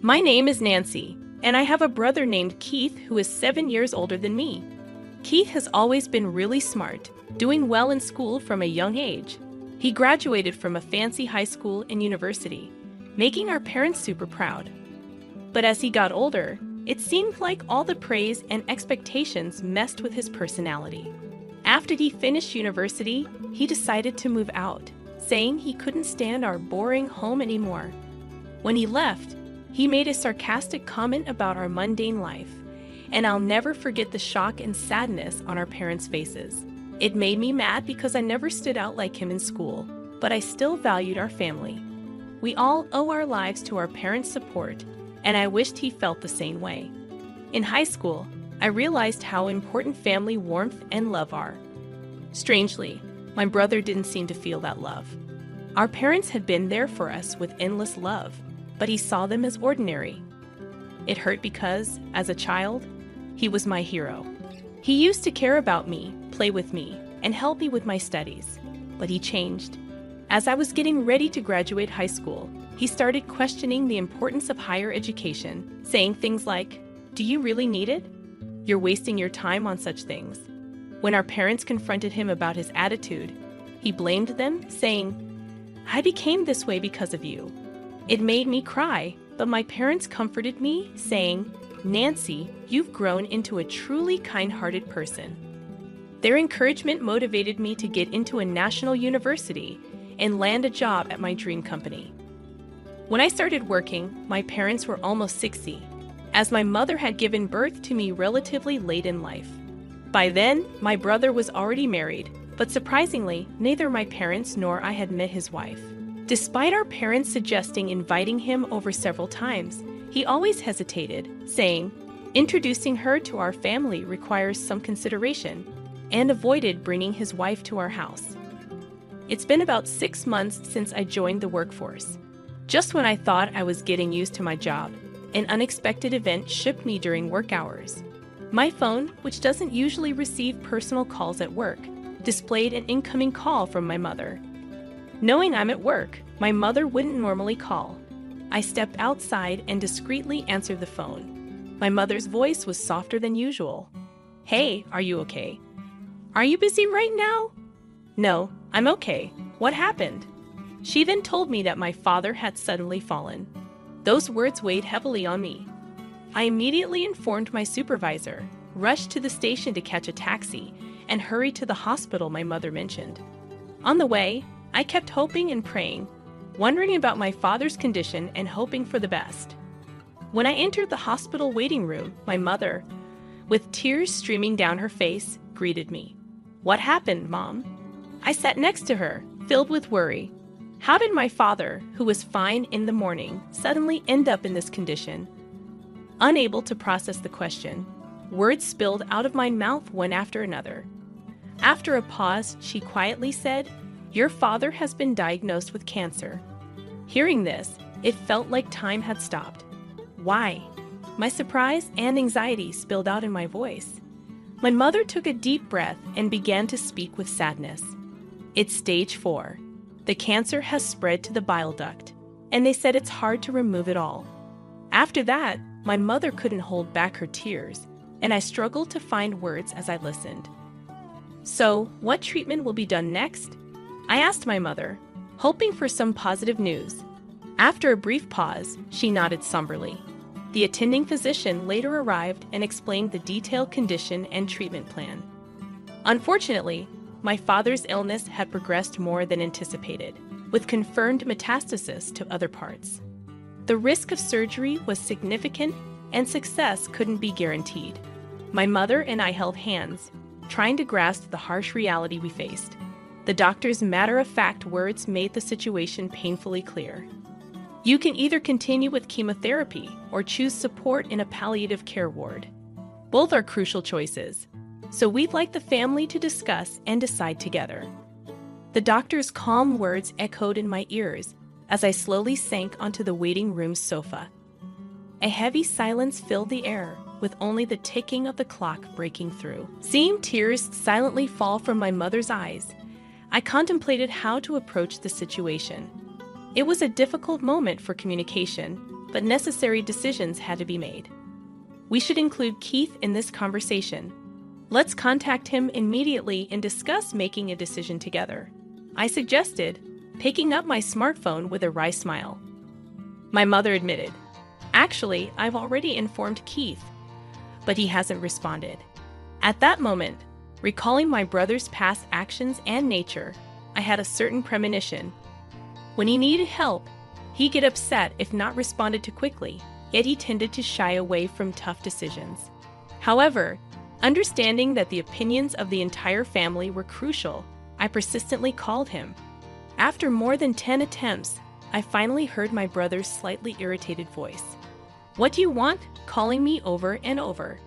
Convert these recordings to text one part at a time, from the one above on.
My name is Nancy, and I have a brother named Keith who is 7 years older than me. Keith has always been really smart, doing well in school from a young age. He graduated from a fancy high school and university, making our parents super proud. But as he got older, it seemed like all the praise and expectations messed with his personality. After he finished university, he decided to move out, saying he couldn't stand our boring home anymore. When he left, he made a sarcastic comment about our mundane life, and I'll never forget the shock and sadness on our parents' faces. It made me mad because I never stood out like him in school, but I still valued our family. We all owe our lives to our parents' support, and I wished he felt the same way. In high school, I realized how important family warmth and love are. Strangely, my brother didn't seem to feel that love. Our parents had been there for us with endless love, but he saw them as ordinary. It hurt because, as a child, he was my hero. He used to care about me, play with me, and help me with my studies. But he changed. As I was getting ready to graduate high school, he started questioning the importance of higher education, saying things like, "Do you really need it? You're wasting your time on such things." When our parents confronted him about his attitude, he blamed them, saying, "I became this way because of you." It made me cry, but my parents comforted me, saying, "Nancy, you've grown into a truly kind-hearted person." Their encouragement motivated me to get into a national university and land a job at my dream company. When I started working, my parents were almost 60, as my mother had given birth to me relatively late in life. By then, my brother was already married, but surprisingly, neither my parents nor I had met his wife. Despite our parents suggesting inviting him over several times, he always hesitated, saying, "Introducing her to our family requires some consideration," and avoided bringing his wife to our house. It's been about 6 months since I joined the workforce. Just when I thought I was getting used to my job, an unexpected event shook me during work hours. My phone, which doesn't usually receive personal calls at work, displayed an incoming call from my mother. Knowing I'm at work, my mother wouldn't normally call. I stepped outside and discreetly answered the phone. My mother's voice was softer than usual. "Hey, are you okay? Are you busy right now?" "No, I'm okay. What happened?" She then told me that my father had suddenly fallen. Those words weighed heavily on me. I immediately informed my supervisor, rushed to the station to catch a taxi, and hurried to the hospital my mother mentioned. On the way, I kept hoping and praying, wondering about my father's condition and hoping for the best. When I entered the hospital waiting room, my mother, with tears streaming down her face, greeted me. "What happened, Mom?" I sat next to her, filled with worry. How did my father, who was fine in the morning, suddenly end up in this condition? Unable to process the question, words spilled out of my mouth one after another. After a pause, she quietly said, "Your father has been diagnosed with cancer." Hearing this, it felt like time had stopped. Why? My surprise and anxiety spilled out in my voice. My mother took a deep breath and began to speak with sadness. "It's stage 4. The cancer has spread to the bile duct, and they said it's hard to remove it all." After that, my mother couldn't hold back her tears, and I struggled to find words as I listened. "So, what treatment will be done next?" I asked my mother, hoping for some positive news. After a brief pause, she nodded somberly. The attending physician later arrived and explained the detailed condition and treatment plan. Unfortunately, my father's illness had progressed more than anticipated, with confirmed metastasis to other parts. The risk of surgery was significant, and success couldn't be guaranteed. My mother and I held hands, trying to grasp the harsh reality we faced. The doctor's matter-of-fact words made the situation painfully clear. "You can either continue with chemotherapy or choose support in a palliative care ward. Both are crucial choices, so we'd like the family to discuss and decide together." The doctor's calm words echoed in my ears as I slowly sank onto the waiting room's sofa. A heavy silence filled the air, with only the ticking of the clock breaking through. Seeing tears silently fall from my mother's eyes, I contemplated how to approach the situation. It was a difficult moment for communication, but necessary decisions had to be made. We should include Keith in this conversation. Let's contact him immediately and discuss making a decision together, I suggested, picking up my smartphone with a wry smile. My mother admitted, "Actually, I've already informed Keith, but he hasn't responded." At that moment, recalling my brother's past actions and nature, I had a certain premonition. When he needed help, he'd get upset if not responded to quickly, yet he tended to shy away from tough decisions. However, understanding that the opinions of the entire family were crucial, I persistently called him. After more than 10 attempts, I finally heard my brother's slightly irritated voice. "What do you want, calling me over and over?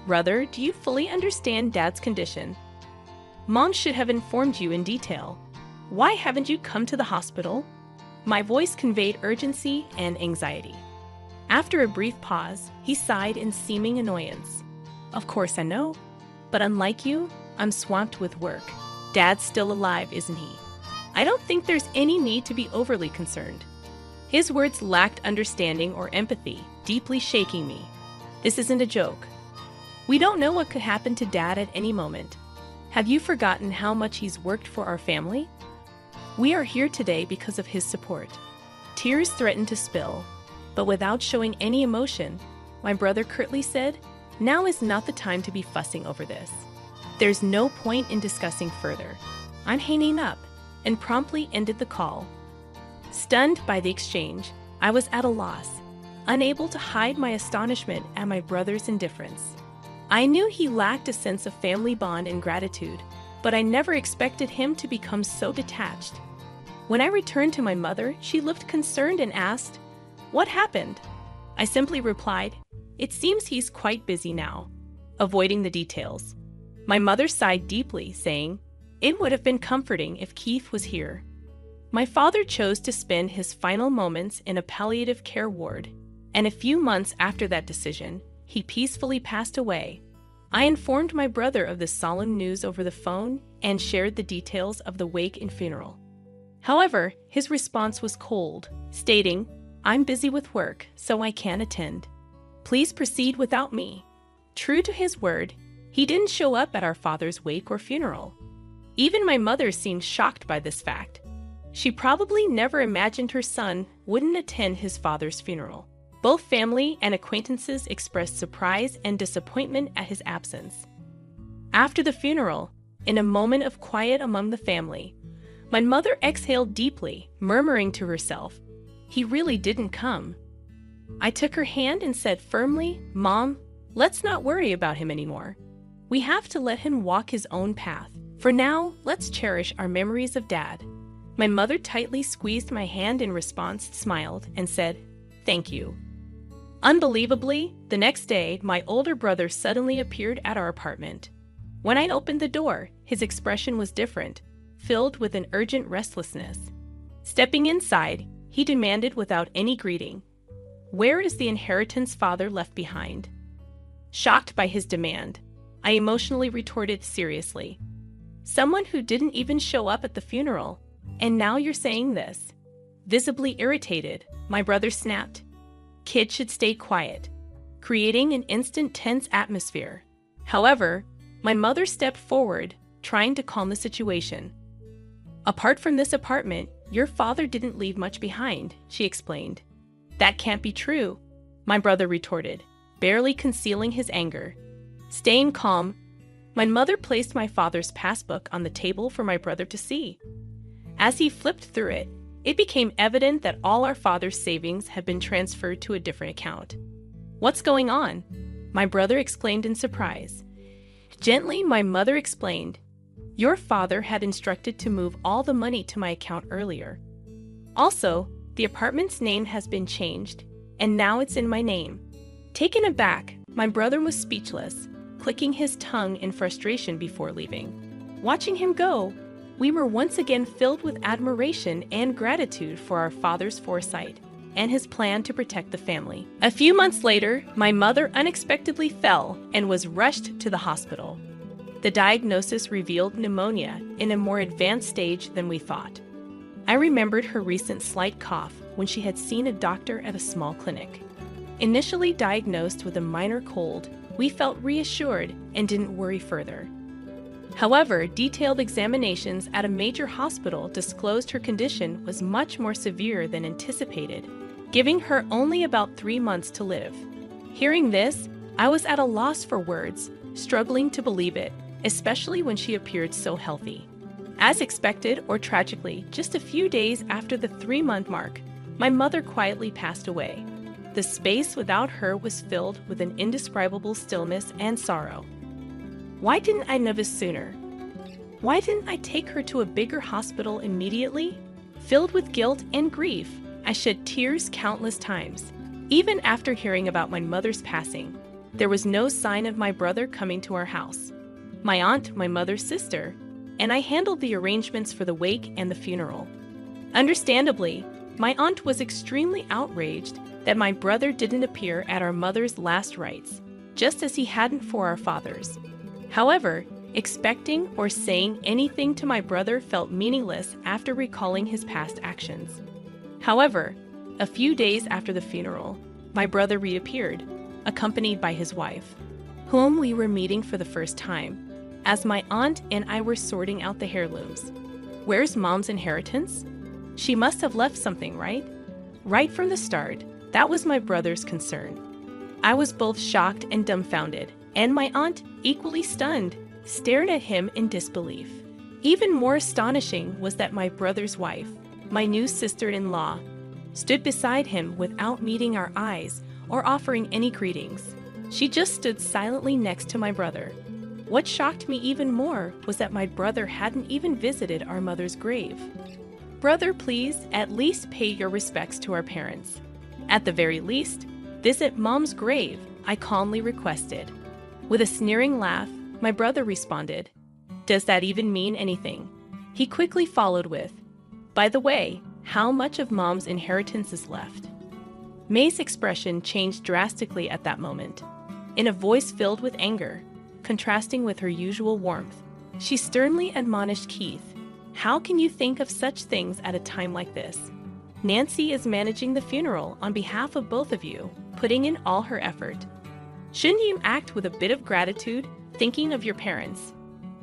Brother, do you fully understand Dad's condition? Mom should have informed you in detail. Why haven't you come to the hospital?" My voice conveyed urgency and anxiety. After a brief pause, he sighed in seeming annoyance. "Of course I know, but unlike you, I'm swamped with work. Dad's still alive, isn't he? I don't think there's any need to be overly concerned." His words lacked understanding or empathy, deeply shaking me. This isn't a joke. We don't know what could happen to Dad at any moment. Have you forgotten how much he's worked for our family? We are here today because of his support. Tears threatened to spill, but without showing any emotion, my brother curtly said, "Now is not the time to be fussing over this. There's no point in discussing further. I'm hanging up," and promptly ended the call. Stunned by the exchange, I was at a loss, unable to hide my astonishment at my brother's indifference. I knew he lacked a sense of family bond and gratitude, but I never expected him to become so detached. When I returned to my mother, she looked concerned and asked, "What happened?" I simply replied, "It seems he's quite busy now," avoiding the details. My mother sighed deeply, saying, "It would have been comforting if Keith was here." My father chose to spend his final moments in a palliative care ward, and a few months after that decision, he peacefully passed away. I informed my brother of the solemn news over the phone and shared the details of the wake and funeral. However, his response was cold, stating, "I'm busy with work, so I can't attend. Please proceed without me." True to his word, he didn't show up at our father's wake or funeral. Even my mother seemed shocked by this fact. She probably never imagined her son wouldn't attend his father's funeral. Both family and acquaintances expressed surprise and disappointment at his absence. After the funeral, in a moment of quiet among the family, my mother exhaled deeply, murmuring to herself, "He really didn't come." I took her hand and said firmly, "Mom, let's not worry about him anymore. We have to let him walk his own path. For now, let's cherish our memories of Dad." My mother tightly squeezed my hand in response, smiled, and said, "Thank you." Unbelievably, the next day, my older brother suddenly appeared at our apartment. When I opened the door, his expression was different, filled with an urgent restlessness. Stepping inside, he demanded without any greeting, "Where is the inheritance father left behind?" Shocked by his demand, I emotionally retorted seriously, "Someone who didn't even show up at the funeral, and now you're saying this?" Visibly irritated, my brother snapped, "Kids should stay quiet," creating an instant tense atmosphere. However, my mother stepped forward, trying to calm the situation. "Apart from this apartment, your father didn't leave much behind," she explained. "That can't be true," my brother retorted, barely concealing his anger. Staying calm, my mother placed my father's passbook on the table for my brother to see. As he flipped through it, it became evident that all our father's savings had been transferred to a different account. "What's going on?" my brother exclaimed in surprise. Gently, my mother explained, "Your father had instructed to move all the money to my account earlier. Also, the apartment's name has been changed, and now it's in my name." Taken aback, my brother was speechless, clicking his tongue in frustration before leaving. Watching him go, we were once again filled with admiration and gratitude for our father's foresight and his plan to protect the family. A few months later, my mother unexpectedly fell and was rushed to the hospital. The diagnosis revealed pneumonia in a more advanced stage than we thought. I remembered her recent slight cough when she had seen a doctor at a small clinic. Initially diagnosed with a minor cold, we felt reassured and didn't worry further. However, detailed examinations at a major hospital disclosed her condition was much more severe than anticipated, giving her only about 3 months to live. Hearing this, I was at a loss for words, struggling to believe it, especially when she appeared so healthy. As expected, or tragically, just a few days after the 3-month mark, my mother quietly passed away. The space without her was filled with an indescribable stillness and sorrow. Why didn't I know this sooner? Why didn't I take her to a bigger hospital immediately? Filled with guilt and grief, I shed tears countless times. Even after hearing about my mother's passing, there was no sign of my brother coming to our house. My aunt, my mother's sister, and I handled the arrangements for the wake and the funeral. Understandably, my aunt was extremely outraged that my brother didn't appear at our mother's last rites, just as he hadn't for our father's. However, expecting or saying anything to my brother felt meaningless after recalling his past actions. However, a few days after the funeral, my brother reappeared, accompanied by his wife, whom we were meeting for the first time, as my aunt and I were sorting out the heirlooms. Where's Mom's inheritance? She must have left something, right? Right from the start, that was my brother's concern. I was both shocked and dumbfounded, and my aunt, equally stunned, stared at him in disbelief. Even more astonishing was that my brother's wife, my new sister-in-law, stood beside him without meeting our eyes or offering any greetings. She just stood silently next to my brother. What shocked me even more was that my brother hadn't even visited our mother's grave. Brother, please at least pay your respects to our parents. At the very least, visit Mom's grave, I calmly requested. With a sneering laugh, my brother responded, "Does that even mean anything?" He quickly followed with, "By the way, how much of Mom's inheritance is left?" May's expression changed drastically at that moment. In a voice filled with anger, contrasting with her usual warmth, she sternly admonished Keith, "How can you think of such things at a time like this? Nancy is managing the funeral on behalf of both of you, putting in all her effort. Shouldn't you act with a bit of gratitude, thinking of your parents?"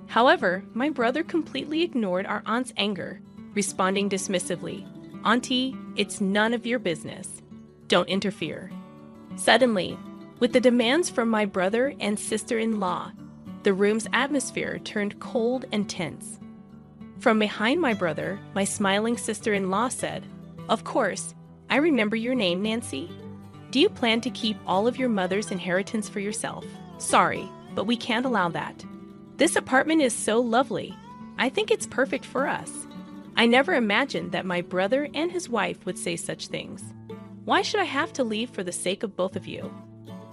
However, my brother completely ignored our aunt's anger, responding dismissively, "Auntie, it's none of your business. Don't interfere." Suddenly, with the demands from my brother and sister-in-law, the room's atmosphere turned cold and tense. From behind my brother, my smiling sister-in-law said, "Of course, I remember your name, Nancy. Do you plan to keep all of your mother's inheritance for yourself? Sorry, but we can't allow that. This apartment is so lovely. I think it's perfect for us." I never imagined that my brother and his wife would say such things. "Why should I have to leave for the sake of both of you?"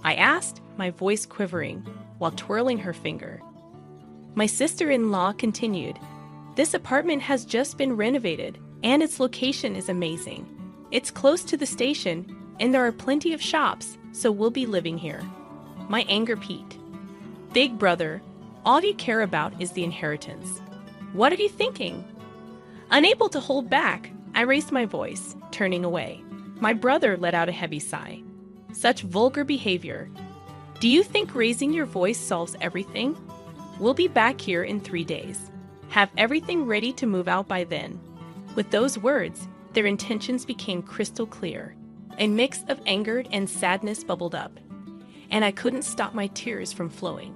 I asked, my voice quivering, while twirling her finger. My sister-in-law continued, "This apartment has just been renovated, and its location is amazing. It's close to the station, and there are plenty of shops, so we'll be living here." My anger peaked. "Big brother, all you care about is the inheritance. What are you thinking?" Unable to hold back, I raised my voice, turning away. My brother let out a heavy sigh. "Such vulgar behavior. Do you think raising your voice solves everything? We'll be back here in 3 days. Have everything ready to move out by then." With those words, their intentions became crystal clear. A mix of anger and sadness bubbled up, and I couldn't stop my tears from flowing.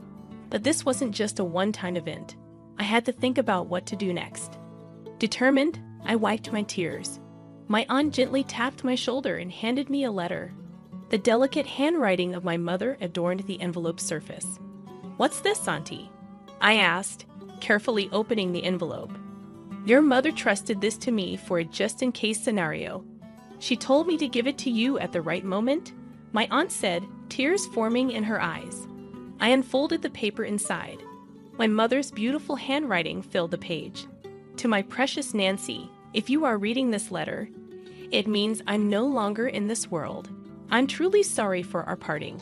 But this wasn't just a one-time event. I had to think about what to do next. Determined, I wiped my tears. My aunt gently tapped my shoulder and handed me a letter. The delicate handwriting of my mother adorned the envelope's surface. "What's this, Auntie?" I asked, carefully opening the envelope. "Your mother trusted this to me for a just-in-case scenario. She told me to give it to you at the right moment," my aunt said, tears forming in her eyes. I unfolded the paper inside. My mother's beautiful handwriting filled the page. "To my precious Nancy, if you are reading this letter, it means I'm no longer in this world. I'm truly sorry for our parting."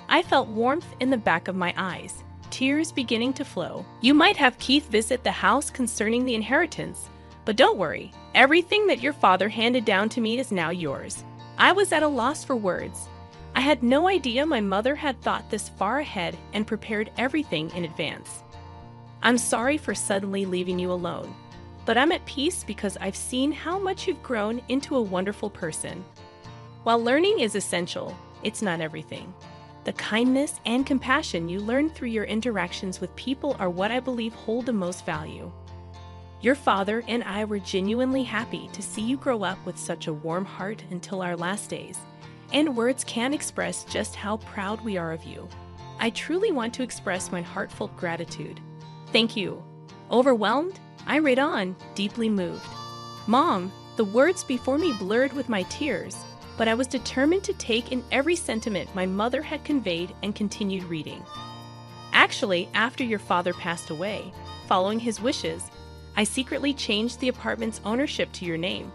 I felt warmth in the back of my eyes, tears beginning to flow. "You might have Keith visit the house concerning the inheritance, But don't worry, everything that your father handed down to me is now yours. I was at a loss for words. I had no idea my mother had thought this far ahead and prepared everything in advance. I'm sorry for suddenly leaving you alone, but I'm at peace because I've seen how much you've grown into a wonderful person. While learning is essential, it's not everything. The kindness and compassion you learn through your interactions with people are what I believe hold the most value. Your father and I were genuinely happy to see you grow up with such a warm heart until our last days, and words can't express just how proud we are of you. I truly want to express my heartfelt gratitude. Thank you. Overwhelmed? I read on, deeply moved. Mom, the words before me blurred with my tears, but I was determined to take in every sentiment my mother had conveyed and continued reading. Actually, after your father passed away, following his wishes, I secretly changed the apartment's ownership to your name.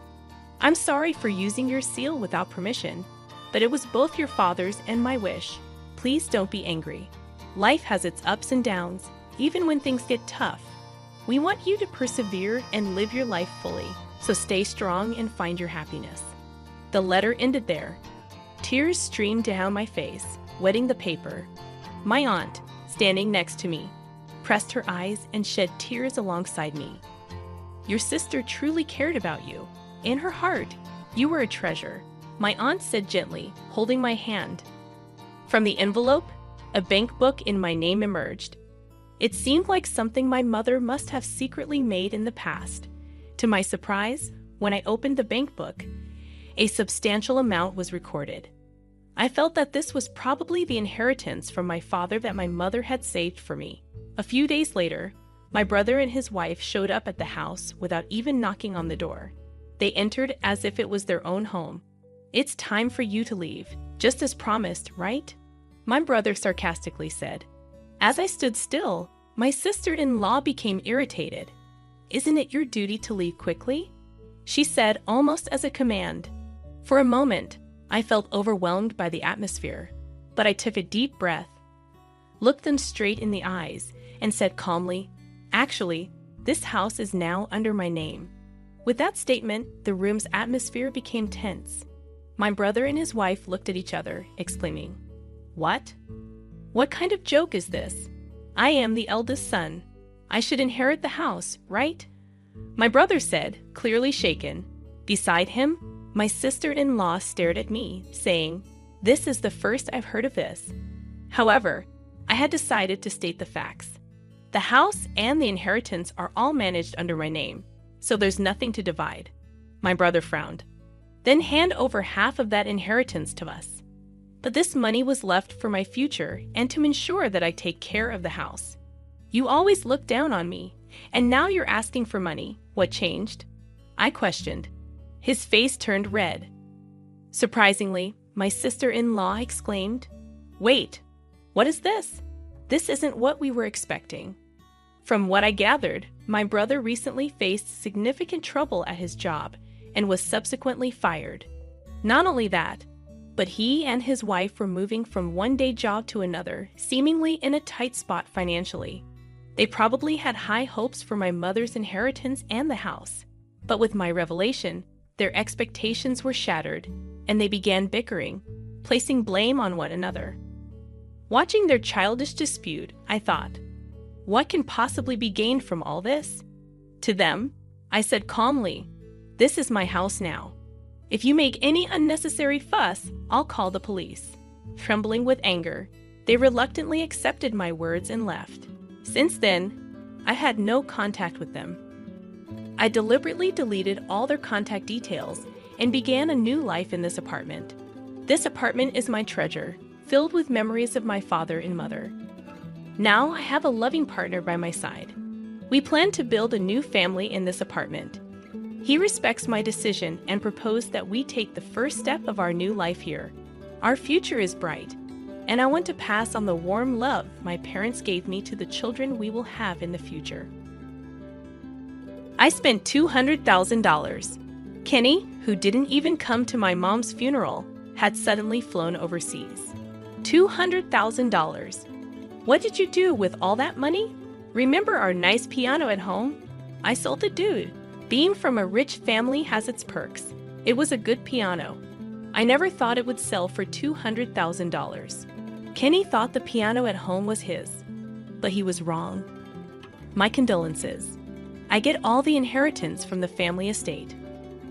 I'm sorry for using your seal without permission, but it was both your father's and my wish. Please don't be angry. Life has its ups and downs, even when things get tough. We want you to persevere and live your life fully, so stay strong and find your happiness. The letter ended there. Tears streamed down my face, wetting the paper. My aunt, standing next to me, pressed her eyes and shed tears alongside me. Your sister truly cared about you. In her heart, you were a treasure, my aunt said gently, holding my hand. From the envelope, a bank book in my name emerged. It seemed like something my mother must have secretly made in the past. To my surprise, when I opened the bank book, a substantial amount was recorded. I felt that this was probably the inheritance from my father that my mother had saved for me. A few days later, my brother and his wife showed up at the house without even knocking on the door. They entered as if it was their own home. It's time for you to leave, just as promised, right? My brother sarcastically said. As I stood still, my sister-in-law became irritated. Isn't it your duty to leave quickly? She said almost as a command. For a moment, I felt overwhelmed by the atmosphere, but I took a deep breath, looked them straight in the eyes, and said calmly, "Actually, this house is now under my name." With that statement, the room's atmosphere became tense. My brother and his wife looked at each other, exclaiming, "What? What kind of joke is this? I am the eldest son. I should inherit the house, right?" My brother said, clearly shaken. Beside him, my sister-in-law stared at me, saying, "This is the first I've heard of this." However, I had decided to state the facts. The house and the inheritance are all managed under my name, so there's nothing to divide. My brother frowned. Then hand over half of that inheritance to us. But this money was left for my future and to ensure that I take care of the house. You always looked down on me, and now you're asking for money. What changed? I questioned. His face turned red. Surprisingly, my sister-in-law exclaimed, "Wait, what is this? This isn't what we were expecting." From what I gathered, my brother recently faced significant trouble at his job and was subsequently fired. Not only that, but he and his wife were moving from one day job to another, seemingly in a tight spot financially. They probably had high hopes for my mother's inheritance and the house, but with my revelation, their expectations were shattered, and they began bickering, placing blame on one another. Watching their childish dispute, I thought, what can possibly be gained from all this? To them, I said calmly, "This is my house now. If you make any unnecessary fuss, I'll call the police." Trembling with anger, they reluctantly accepted my words and left. Since then, I had no contact with them. I deliberately deleted all their contact details and began a new life in this apartment. This apartment is my treasure, filled with memories of my father and mother. Now I have a loving partner by my side. We plan to build a new family in this apartment. He respects my decision and proposed that we take the first step of our new life here. Our future is bright, and I want to pass on the warm love my parents gave me to the children we will have in the future. I spent $200,000. Kenny, who didn't even come to my mom's funeral, had suddenly flown overseas. $200,000. What did you do with all that money? Remember our nice piano at home? I sold the dude. Being from a rich family has its perks. It was a good piano. I never thought it would sell for $200,000. Kenny thought the piano at home was his, but he was wrong. My condolences. I get all the inheritance from the family estate.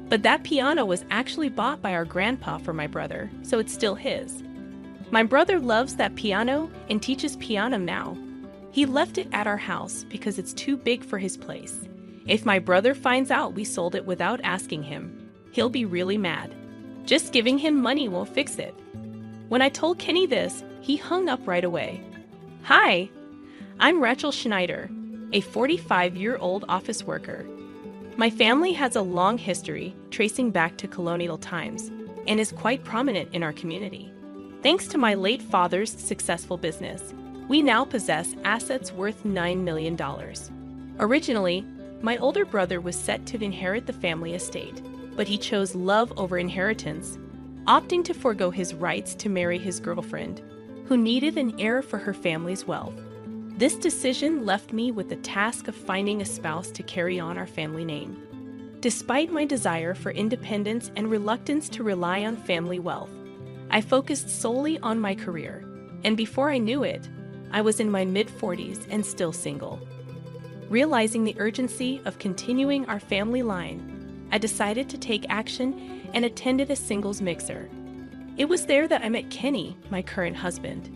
But that piano was actually bought by our grandpa for my brother, so it's still his. My brother loves that piano and teaches piano now. He left it at our house because it's too big for his place. If my brother finds out we sold it without asking him, he'll be really mad. Just giving him money won't fix it. When I told Kenny this, he hung up right away. Hi, I'm Rachel Schneider, a 45-year-old office worker. My family has a long history tracing back to colonial times and is quite prominent in our community. Thanks to my late father's successful business, we now possess assets worth $9 million. Originally, my older brother was set to inherit the family estate, but he chose love over inheritance, opting to forego his rights to marry his girlfriend, who needed an heir for her family's wealth. This decision left me with the task of finding a spouse to carry on our family name. Despite my desire for independence and reluctance to rely on family wealth, I focused solely on my career, and before I knew it, I was in my mid-40s and still single. Realizing the urgency of continuing our family line, I decided to take action and attended a singles mixer. It was there that I met Kenny, my current husband.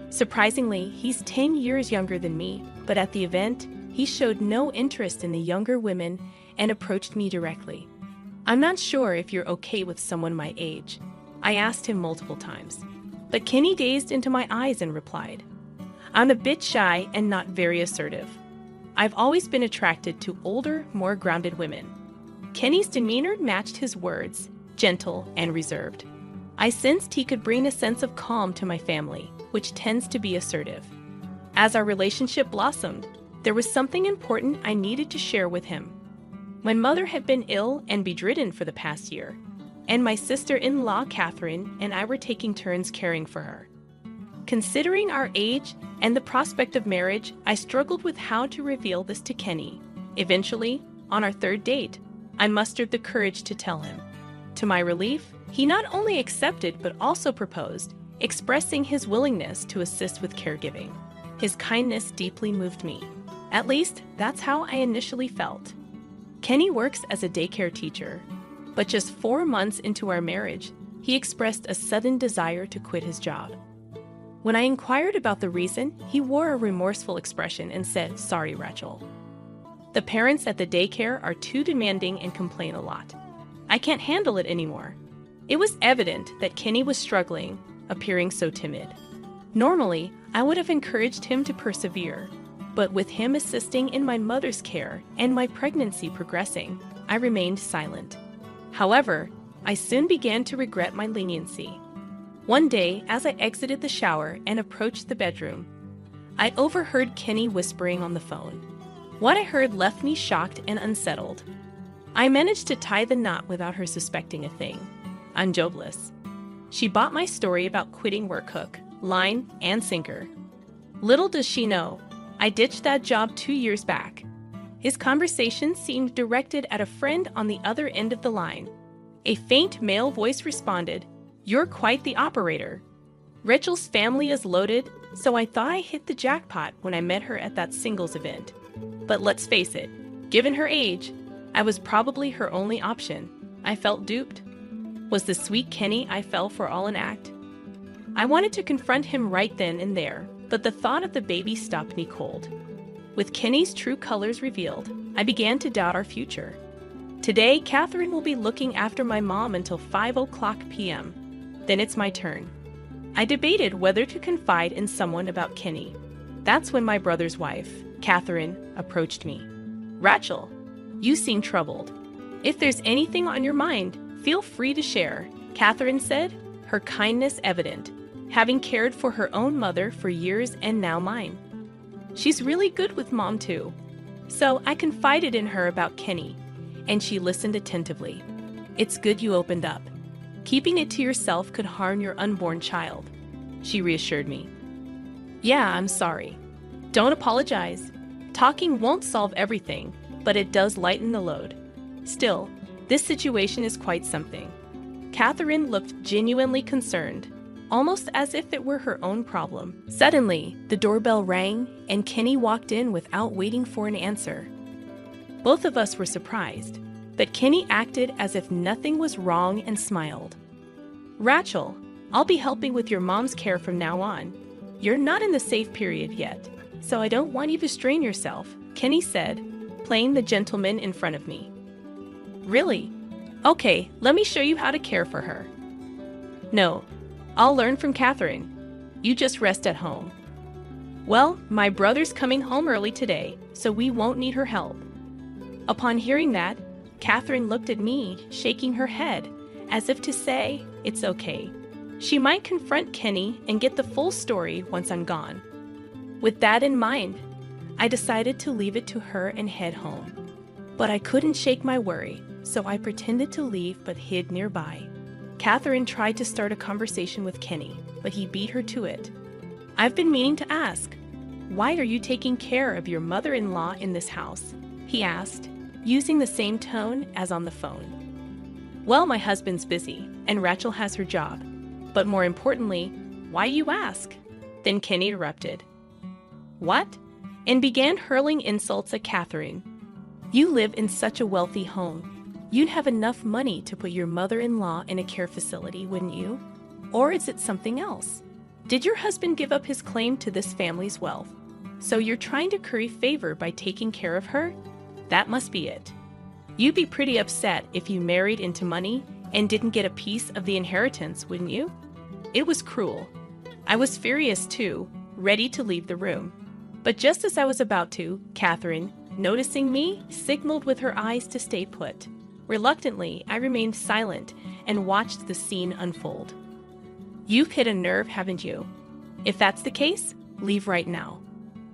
Surprisingly, he's 10 years younger than me, but at the event, he showed no interest in the younger women and approached me directly. I'm not sure if you're okay with someone my age, I asked him multiple times. But Kenny gazed into my eyes and replied, I'm a bit shy and not very assertive. I've always been attracted to older, more grounded women. Kenny's demeanor matched his words, gentle and reserved. I sensed he could bring a sense of calm to my family, which tends to be assertive. As our relationship blossomed, there was something important I needed to share with him. My mother had been ill and bedridden for the past year, and my sister-in-law, Catherine, and I were taking turns caring for her. Considering our age and the prospect of marriage, I struggled with how to reveal this to Kenny. Eventually, on our third date, I mustered the courage to tell him. To my relief, he not only accepted but also proposed, expressing his willingness to assist with caregiving. His kindness deeply moved me. At least, that's how I initially felt. Kenny works as a daycare teacher, but just 4 months into our marriage, he expressed a sudden desire to quit his job. When I inquired about the reason, he wore a remorseful expression and said, "Sorry, Rachel. The parents at the daycare are too demanding and complain a lot. I can't handle it anymore." It was evident that Kenny was struggling, appearing so timid. Normally, I would have encouraged him to persevere, but with him assisting in my mother's care and my pregnancy progressing, I remained silent. However, I soon began to regret my leniency. One day, as I exited the shower and approached the bedroom, I overheard Kenny whispering on the phone. What I heard left me shocked and unsettled. I managed to tie the knot without her suspecting a thing. I'm jobless. She bought my story about quitting work hook, line, and sinker. Little does she know, I ditched that job 2 years back. His conversation seemed directed at a friend on the other end of the line. A faint male voice responded, "You're quite the operator. Rachel's family is loaded, so I thought I hit the jackpot when I met her at that singles event. But let's face it, given her age, I was probably her only option. I felt duped. Was the sweet Kenny I fell for all an act?" I wanted to confront him right then and there, but the thought of the baby stopped me cold. With Kenny's true colors revealed, I began to doubt our future. Today, Catherine will be looking after my mom until 5:00 p.m. Then it's my turn. I debated whether to confide in someone about Kenny. That's when my brother's wife, Catherine, approached me. "Rachel, you seem troubled. If there's anything on your mind, feel free to share," Catherine said, her kindness evident, having cared for her own mother for years and now mine. She's really good with Mom too. So I confided in her about Kenny, and she listened attentively. "It's good you opened up. Keeping it to yourself could harm your unborn child," she reassured me. "Yeah, I'm sorry. Don't apologize. Talking won't solve everything, but it does lighten the load. Still, this situation is quite something. Catherine looked genuinely concerned, almost as if it were her own problem. Suddenly, the doorbell rang, and Kenny walked in without waiting for an answer. Both of us were surprised, but Kenny acted as if nothing was wrong and smiled. "Rachel, I'll be helping with your mom's care from now on. You're not in the safe period yet, so I don't want you to strain yourself," Kenny said, playing the gentleman in front of me. "Really? Okay, let me show you how to care for her." "No, I'll learn from Catherine. You just rest at home." "Well, my brother's coming home early today, so we won't need her help." Upon hearing that, Catherine looked at me, shaking her head, as if to say, it's okay. She might confront Kenny and get the full story once I'm gone. With that in mind, I decided to leave it to her and head home. But I couldn't shake my worry, so I pretended to leave but hid nearby. Catherine tried to start a conversation with Kenny, but he beat her to it. "I've been meaning to ask, why are you taking care of your mother-in-law in this house?" he asked, using the same tone as on the phone. "Well, my husband's busy, and Rachel has her job. But more importantly, why you ask?" Then Kenny interrupted. "What?" and began hurling insults at Catherine. "You live in such a wealthy home. You'd have enough money to put your mother-in-law in a care facility, wouldn't you? Or is it something else? Did your husband give up his claim to this family's wealth? So you're trying to curry favor by taking care of her? That must be it. You'd be pretty upset if you married into money and didn't get a piece of the inheritance, wouldn't you?" It was cruel. I was furious too, ready to leave the room. But just as I was about to, Catherine, noticing me, signaled with her eyes to stay put. Reluctantly, I remained silent and watched the scene unfold. "You've hit a nerve, haven't you? If that's the case, leave right now.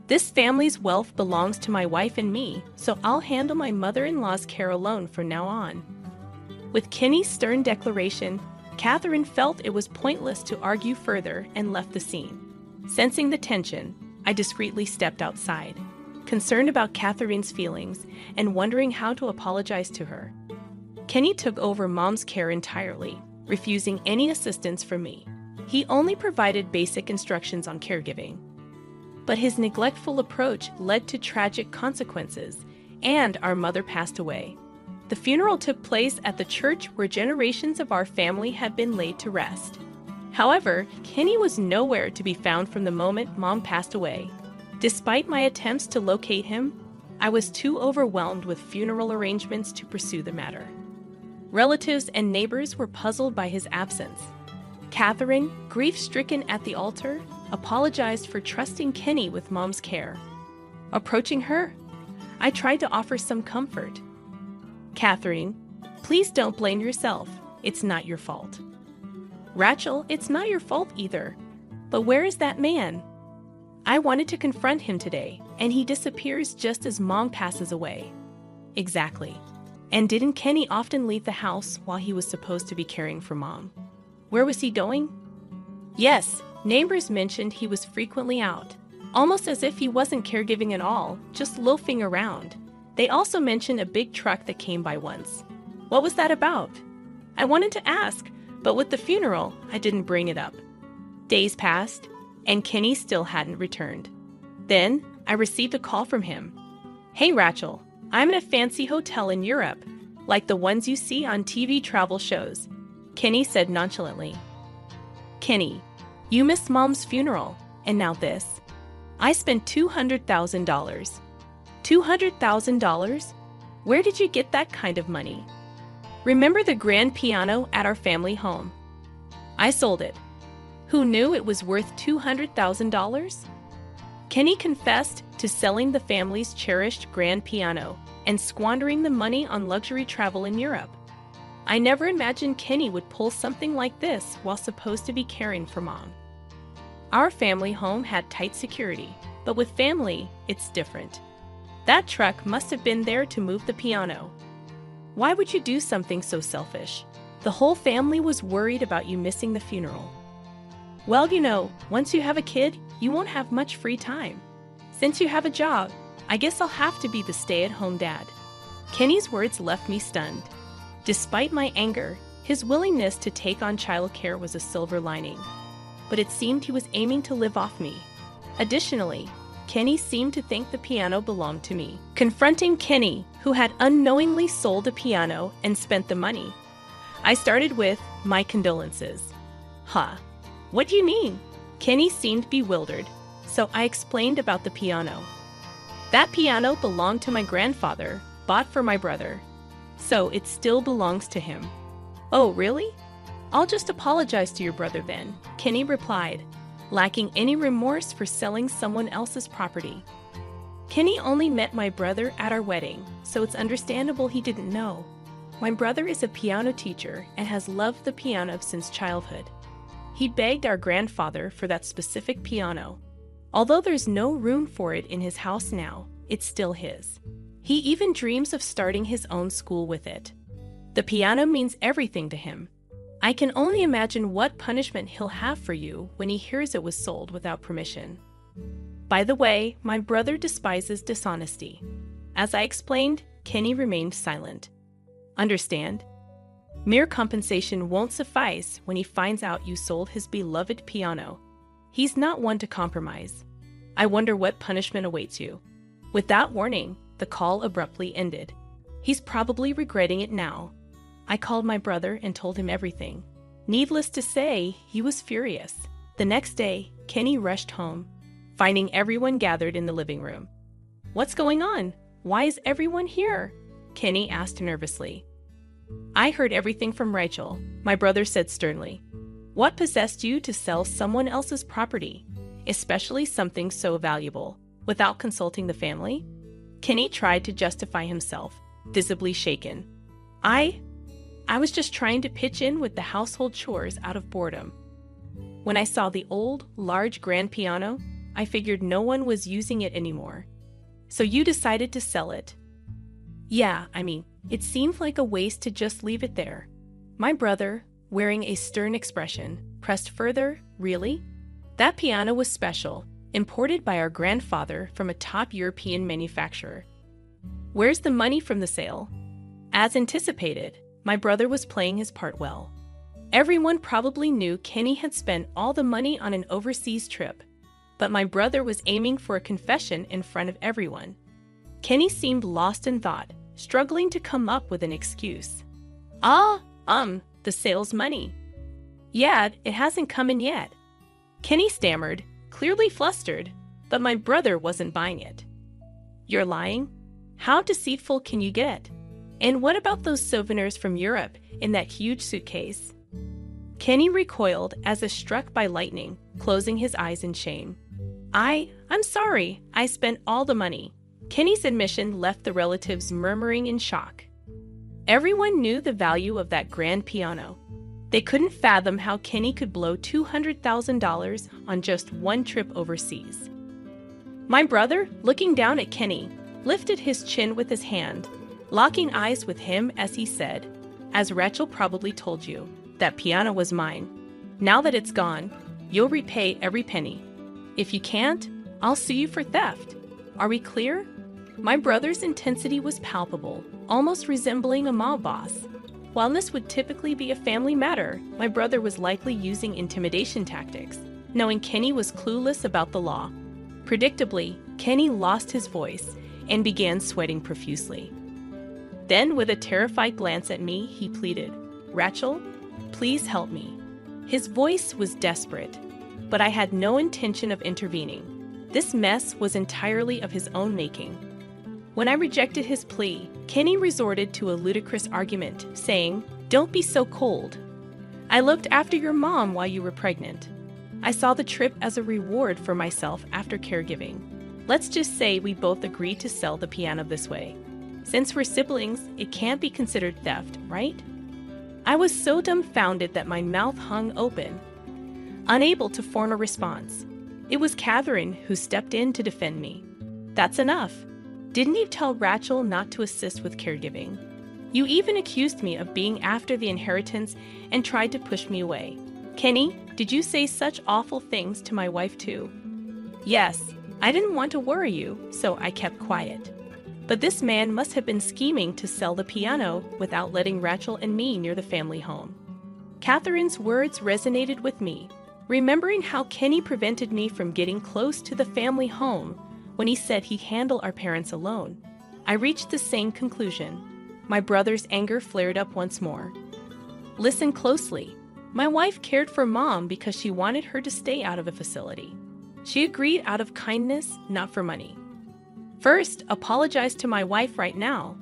This family's wealth belongs to my wife and me, so I'll handle my mother-in-law's care alone from now on." With Kenny's stern declaration, Catherine felt it was pointless to argue further and left the scene. Sensing the tension, I discreetly stepped outside, concerned about Catherine's feelings and wondering how to apologize to her. Kenny took over Mom's care entirely, refusing any assistance from me. He only provided basic instructions on caregiving. But his neglectful approach led to tragic consequences, and our mother passed away. The funeral took place at the church where generations of our family had been laid to rest. However, Kenny was nowhere to be found from the moment Mom passed away. Despite my attempts to locate him, I was too overwhelmed with funeral arrangements to pursue the matter. Relatives and neighbors were puzzled by his absence. Catherine, grief-stricken at the altar, apologized for trusting Kenny with Mom's care. Approaching her, I tried to offer some comfort. "Catherine, please don't blame yourself. It's not your fault." "Rachel, it's not your fault either. But where is that man? I wanted to confront him today, and he disappears just as Mom passes away." "Exactly. And didn't Kenny often leave the house while he was supposed to be caring for Mom? Where was he going?" "Yes, neighbors mentioned he was frequently out, almost as if he wasn't caregiving at all, just loafing around. They also mentioned a big truck that came by once." "What was that about?" "I wanted to ask, but with the funeral, I didn't bring it up." Days passed, and Kenny still hadn't returned. Then, I received a call from him. "Hey, Rachel, I'm in a fancy hotel in Europe, like the ones you see on TV travel shows," Kenny said nonchalantly. "Kenny, you missed Mom's funeral, and now this. I spent $200,000. $200,000? Where did you get that kind of money?" "Remember the grand piano at our family home? I sold it. Who knew it was worth $200,000? Kenny confessed to selling the family's cherished grand piano and squandering the money on luxury travel in Europe. I never imagined Kenny would pull something like this while supposed to be caring for Mom. Our family home had tight security, but with family, it's different. That truck must have been there to move the piano. Why would you do something so selfish? The whole family was worried about you missing the funeral. Well, once you have a kid, you won't have much free time. Since you have a job, I guess I'll have to be the stay-at-home dad." Kenny's words left me stunned. Despite my anger, his willingness to take on childcare was a silver lining. But it seemed he was aiming to live off me. Additionally, Kenny seemed to think the piano belonged to me. Confronting Kenny, who had unknowingly sold a piano and spent the money, I started with, "My condolences." "Huh? What do you mean?" Kenny seemed bewildered, so I explained about the piano. "That piano belonged to my grandfather, bought for my brother, so it still belongs to him." "Oh, really? I'll just apologize to your brother then," Kenny replied, lacking any remorse for selling someone else's property. Kenny only met my brother at our wedding, so it's understandable he didn't know. My brother is a piano teacher and has loved the piano since childhood. He begged our grandfather for that specific piano. Although there's no room for it in his house now, it's still his. He even dreams of starting his own school with it. The piano means everything to him. I can only imagine what punishment he'll have for you when he hears it was sold without permission. By the way, my brother despises dishonesty. As I explained, Kenny remained silent. Understand? Mere compensation won't suffice when he finds out you sold his beloved piano. He's not one to compromise. I wonder what punishment awaits you. With that warning, the call abruptly ended. He's probably regretting it now. I called my brother and told him everything. Needless to say, he was furious. The next day, Kenny rushed home, finding everyone gathered in the living room. "What's going on? Why is everyone here?" Kenny asked nervously. "I heard everything from Rachel," my brother said sternly. "What possessed you to sell someone else's property, especially something so valuable, without consulting the family?" Kenny tried to justify himself, visibly shaken. I was just trying to pitch in with the household chores out of boredom. When I saw the old, large grand piano, I figured no one was using it anymore. So you decided to sell it. Yeah, it seemed like a waste to just leave it there. My brother, wearing a stern expression, pressed further. Really? That piano was special, imported by our grandfather from a top European manufacturer. Where's the money from the sale? As anticipated, my brother was playing his part well. Everyone probably knew Kenny had spent all the money on an overseas trip, but my brother was aiming for a confession in front of everyone. Kenny seemed lost in thought, struggling to come up with an excuse. The sales money. Yeah, it hasn't come in yet. Kenny stammered, clearly flustered, but my brother wasn't buying it. You're lying? How deceitful can you get? And what about those souvenirs from Europe in that huge suitcase? Kenny recoiled as if struck by lightning, closing his eyes in shame. I'm sorry, I spent all the money. Kenny's admission left the relatives murmuring in shock. Everyone knew the value of that grand piano. They couldn't fathom how Kenny could blow $200,000 on just one trip overseas. My brother, looking down at Kenny, lifted his chin with his hand, locking eyes with him as he said, "As Rachel probably told you, that piano was mine. Now that it's gone, you'll repay every penny. If you can't, I'll sue you for theft. Are we clear?" My brother's intensity was palpable, almost resembling a mob boss. While this would typically be a family matter, my brother was likely using intimidation tactics, knowing Kenny was clueless about the law. Predictably, Kenny lost his voice and began sweating profusely. Then, with a terrified glance at me, he pleaded, "Rachel, please help me." His voice was desperate, but I had no intention of intervening. This mess was entirely of his own making. When I rejected his plea, Kenny resorted to a ludicrous argument, saying, "Don't be so cold. I looked after your mom while you were pregnant. I saw the trip as a reward for myself after caregiving. Let's just say we both agreed to sell the piano this way. Since we're siblings, it can't be considered theft, right?" I was so dumbfounded that my mouth hung open, unable to form a response. It was Catherine who stepped in to defend me. "That's enough. Didn't you tell Rachel not to assist with caregiving? You even accused me of being after the inheritance and tried to push me away. Kenny, did you say such awful things to my wife too?" "Yes, I didn't want to worry you, so I kept quiet. But this man must have been scheming to sell the piano without letting Rachel and me near the family home. Catherine's words resonated with me, remembering how Kenny prevented me from getting close to the family home when he said he'd handle our parents alone. I reached the same conclusion. My brother's anger flared up once more. Listen closely. My wife cared for Mom because she wanted her to stay out of the facility. She agreed out of kindness, not for money. First, apologize to my wife right now.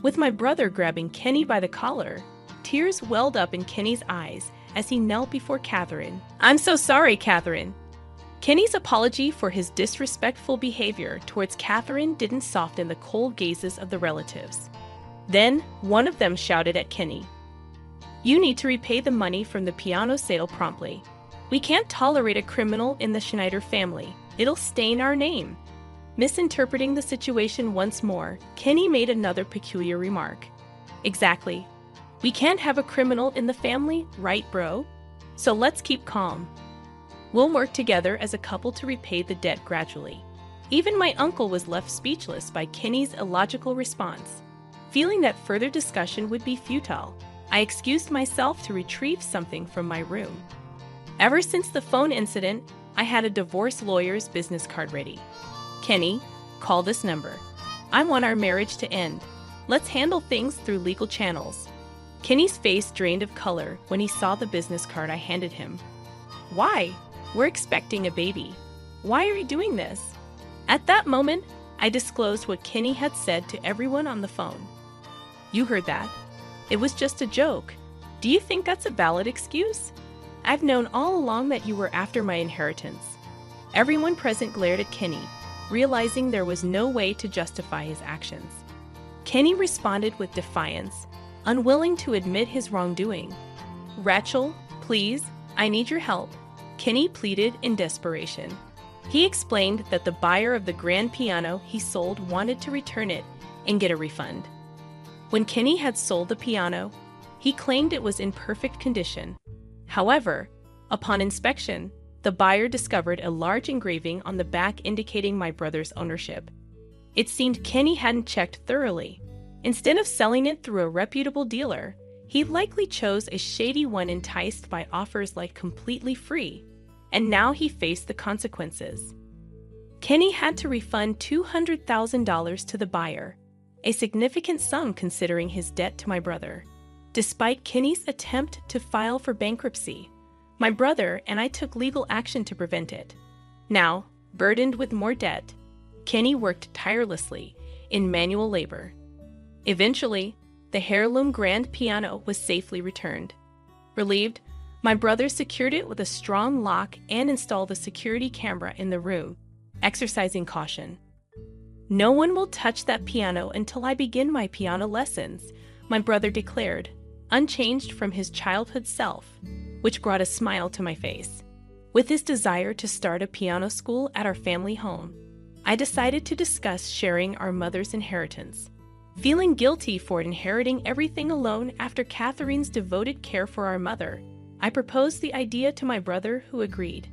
With my brother grabbing Kenny by the collar, tears welled up in Kenny's eyes as he knelt before Catherine. I'm so sorry, Catherine. Kenny's apology for his disrespectful behavior towards Catherine didn't soften the cold gazes of the relatives. Then, one of them shouted at Kenny, "You need to repay the money from the piano sale promptly. We can't tolerate a criminal in the Schneider family. It'll stain our name." Misinterpreting the situation once more, Kenny made another peculiar remark. Exactly. We can't have a criminal in the family, right, bro? So let's keep calm. We'll work together as a couple to repay the debt gradually. Even my uncle was left speechless by Kenny's illogical response. Feeling that further discussion would be futile, I excused myself to retrieve something from my room. Ever since the phone incident, I had a divorce lawyer's business card ready. Kenny, call this number. I want our marriage to end. Let's handle things through legal channels. Kenny's face drained of color when he saw the business card I handed him. Why? We're expecting a baby. Why are you doing this? At that moment, I disclosed what Kenny had said to everyone on the phone. You heard that. It was just a joke. Do you think that's a valid excuse? I've known all along that you were after my inheritance. Everyone present glared at Kenny, realizing there was no way to justify his actions. Kenny responded with defiance, unwilling to admit his wrongdoing. Rachel, please, I need your help, Kenny pleaded in desperation. He explained that the buyer of the grand piano he sold wanted to return it and get a refund. When Kenny had sold the piano, he claimed it was in perfect condition. However, upon inspection, the buyer discovered a large engraving on the back indicating my brother's ownership. It seemed Kenny hadn't checked thoroughly. Instead of selling it through a reputable dealer, he likely chose a shady one enticed by offers like completely free, and now he faced the consequences. Kenny had to refund $200,000 to the buyer, a significant sum considering his debt to my brother. Despite Kenny's attempt to file for bankruptcy, my brother and I took legal action to prevent it. Now, burdened with more debt, Kenny worked tirelessly in manual labor. Eventually, the heirloom grand piano was safely returned. Relieved, my brother secured it with a strong lock and installed a security camera in the room, exercising caution. No one will touch that piano until I begin my piano lessons, my brother declared, unchanged from his childhood self, which brought a smile to my face. With his desire to start a piano school at our family home, I decided to discuss sharing our mother's inheritance. Feeling guilty for inheriting everything alone after Catherine's devoted care for our mother, I proposed the idea to my brother, who agreed.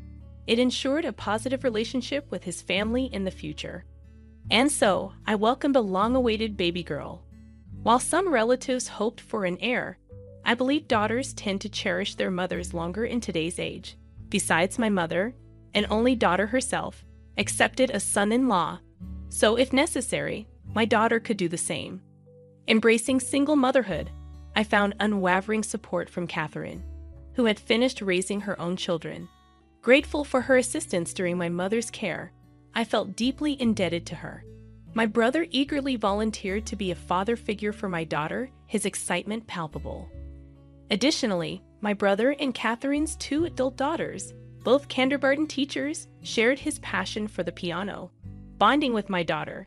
It ensured a positive relationship with his family in the future. And so, I welcomed a long-awaited baby girl. While some relatives hoped for an heir, I believe daughters tend to cherish their mothers longer in today's age. Besides, my mother, an only daughter herself, accepted a son-in-law, so if necessary, my daughter could do the same. Embracing single motherhood, I found unwavering support from Catherine, who had finished raising her own children. Grateful for her assistance during my mother's care, I felt deeply indebted to her. My brother eagerly volunteered to be a father figure for my daughter, his excitement palpable. Additionally, my brother and Catherine's 2 adult daughters, both kindergarten teachers, shared his passion for the piano, bonding with my daughter.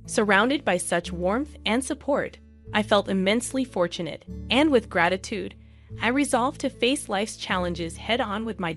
Surrounded by such warmth and support, I felt immensely fortunate, and with gratitude, I resolved to face life's challenges head-on with my